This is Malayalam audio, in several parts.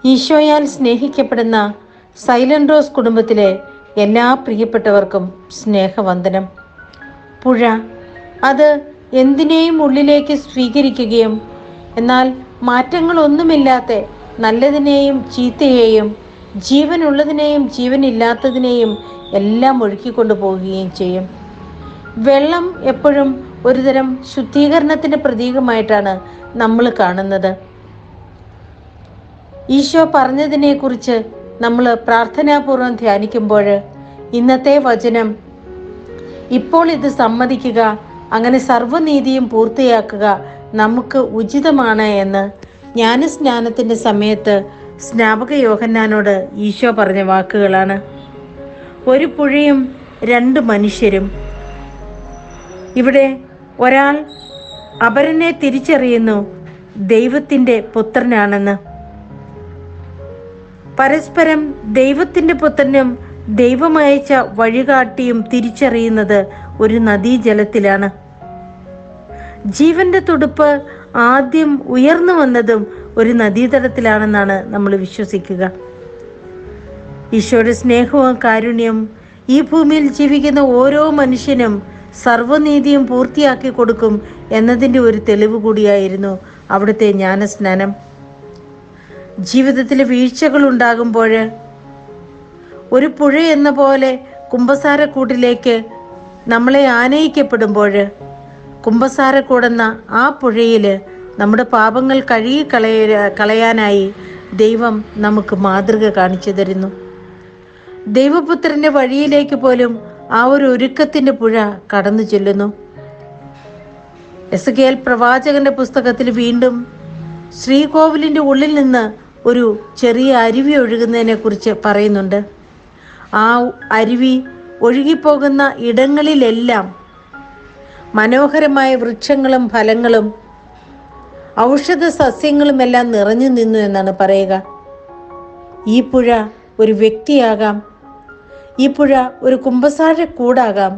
ഈശോയാൽ സ്നേഹിക്കപ്പെടുന്ന സൈലന്റ് റോസ് കുടുംബത്തിലെ എല്ലാ പ്രിയപ്പെട്ടവർക്കും സ്നേഹവന്ദനം. പുഴ അത് എന്തിനേയും ഉള്ളിലേക്ക് സ്വീകരിക്കുകയും എന്നാൽ മാറ്റങ്ങളൊന്നുമില്ലാത്ത നല്ലതിനെയും ചീത്തയെയും ജീവനുള്ളതിനെയും ജീവനില്ലാത്തതിനെയും എല്ലാം ഒഴുക്കിക്കൊണ്ടു പോവുകയും ചെയ്യും. വെള്ളം എപ്പോഴും ഒരുതരം ശുദ്ധീകരണത്തിൻ്റെ പ്രതീകമായിട്ടാണ് നമ്മൾ കാണുന്നത്. ഈശോ പറഞ്ഞതിനെക്കുറിച്ച് നമ്മൾ പ്രാർത്ഥനാപൂർവം ധ്യാനിക്കുമ്പോൾ ഇന്നത്തെ വചനം, ഇപ്പോൾ ഇത് സമ്മതിക്കുക, അങ്ങനെ സർവ്വനീതിയും പൂർത്തിയാക്കുക നമുക്ക് ഉചിതമാണ് എന്ന് ജ്ഞാനസ്നാനത്തിൻ്റെ സമയത്ത് സ്നാപക യോഹന്നാനോട് ഈശോ പറഞ്ഞ വാക്കുകളാണ്. ഒരു പുഴയും രണ്ട് മനുഷ്യരും. ഇവിടെ ഒരാൾ അപരനെ തിരിച്ചറിയുന്നു ദൈവത്തിൻ്റെ പുത്രനാണെന്ന്. പരസ്പരം ദൈവത്തിൻ്റെ പുത്രനും ദൈവമയച്ച വഴികാട്ടിയും തിരിച്ചറിയുന്നത് ഒരു നദീജലത്തിലാണ്. ജീവന്റെ തുടുപ്പ് ആദ്യം ഉയർന്നു വന്നതും ഒരു നദീതടത്തിലാണെന്നാണ് നമ്മൾ വിശ്വസിക്കുക. ഈശോയുടെ സ്നേഹവും കാരുണ്യവും ഈ ഭൂമിയിൽ ജീവിക്കുന്ന ഓരോ മനുഷ്യനും സർവ്വനീതിയും പൂർത്തിയാക്കി കൊടുക്കും എന്നതിൻ്റെ ഒരു തെളിവ് കൂടിയായിരുന്നു അവിടുത്തെ ജ്ഞാനസ്നാനം. ജീവിതത്തിലെ വീഴ്ചകൾ ഉണ്ടാകുമ്പോൾ ഒരു പുഴ എന്ന പോലെ കുമ്പസാരക്കൂട്ടിലേക്ക് നമ്മളെ ആനയിക്കപ്പെടുമ്പോൾ കുമ്പസാരക്കൂടെന്ന ആ പുഴയിൽ നമ്മുടെ പാപങ്ങൾ കഴുകി കളയാനായി ദൈവം നമുക്ക് മാതൃക കാണിച്ചു തരുന്നു. ദൈവപുത്രൻ്റെ വഴിയിലേക്ക് പോലും ആ ഒരു ഒരുക്കത്തിൻ്റെ പുഴ കടന്നു ചെല്ലുന്നു. എസെക്കിയേൽ പ്രവാചകന്റെ പുസ്തകത്തിൽ വീണ്ടും ശ്രീകോവിലിൻ്റെ ഉള്ളിൽ നിന്ന് ഒരു ചെറിയ അരുവി ഒഴുകുന്നതിനെ കുറിച്ച് പറയുന്നുണ്ട്. ആ അരുവി ഒഴുകിപ്പോകുന്ന ഇടങ്ങളിലെല്ലാം മനോഹരമായ വൃക്ഷങ്ങളും ഫലങ്ങളും ഔഷധ സസ്യങ്ങളുമെല്ലാം നിറഞ്ഞു നിന്നു എന്നാണ് പറയുക. ഈ പുഴ ഒരു വ്യക്തിയാകാം, ഈ പുഴ ഒരു കുമ്പസാരക്കൂടാകാം,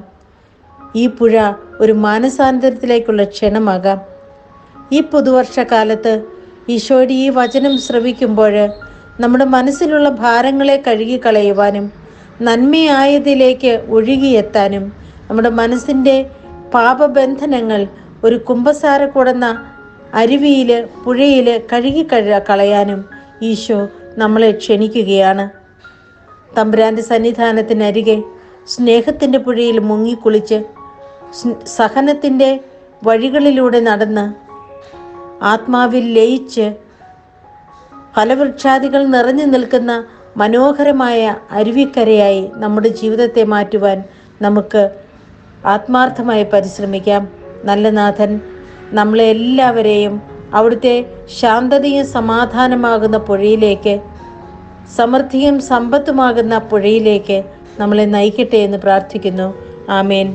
ഈ പുഴ ഒരു മാനസാന്തരത്തിലേക്കുള്ള ക്ഷണമാകാം. ഈ പുതുവർഷക്കാലത്ത് ഈശോയുടെ ഈ വചനം ശ്രവിക്കുമ്പോൾ നമ്മുടെ മനസ്സിലുള്ള ഭാരങ്ങളെ കഴുകിക്കളയുവാനും നന്മയായതിലേക്ക് ഒഴുകിയെത്താനും നമ്മുടെ മനസ്സിൻ്റെ പാപബന്ധനങ്ങൾ ഒരു കുമ്പസാരക്കൂടെന്ന അരുവിയിൽ പുഴയിൽ കളയാനും ഈശോ നമ്മളെ ക്ഷണിക്കുകയാണ്. തമ്പുരാൻ്റെ സന്നിധാനത്തിനരികെ സ്നേഹത്തിൻ്റെ പുഴയിൽ മുങ്ങിക്കുളിച്ച് സഹനത്തിൻ്റെ വഴികളിലൂടെ നടന്ന് ആത്മാവിൽ ലയിച്ച് ഫലവൃക്ഷാദികൾ നിറഞ്ഞു നിൽക്കുന്ന മനോഹരമായ അരുവിക്കരയായി നമ്മുടെ ജീവിതത്തെ മാറ്റുവാൻ നമുക്ക് ആത്മാർത്ഥമായി പരിശ്രമിക്കാം. നല്ല നാഥൻ നമ്മളെ എല്ലാവരെയും അവിടുത്തെ ശാന്തതയും സമാധാനമാകുന്ന പുഴയിലേക്ക്, സമൃദ്ധിയും സമ്പത്തുമാകുന്ന പുഴയിലേക്ക് നമ്മളെ നയിക്കട്ടെ എന്ന് പ്രാർത്ഥിക്കുന്നു. ആമേൻ.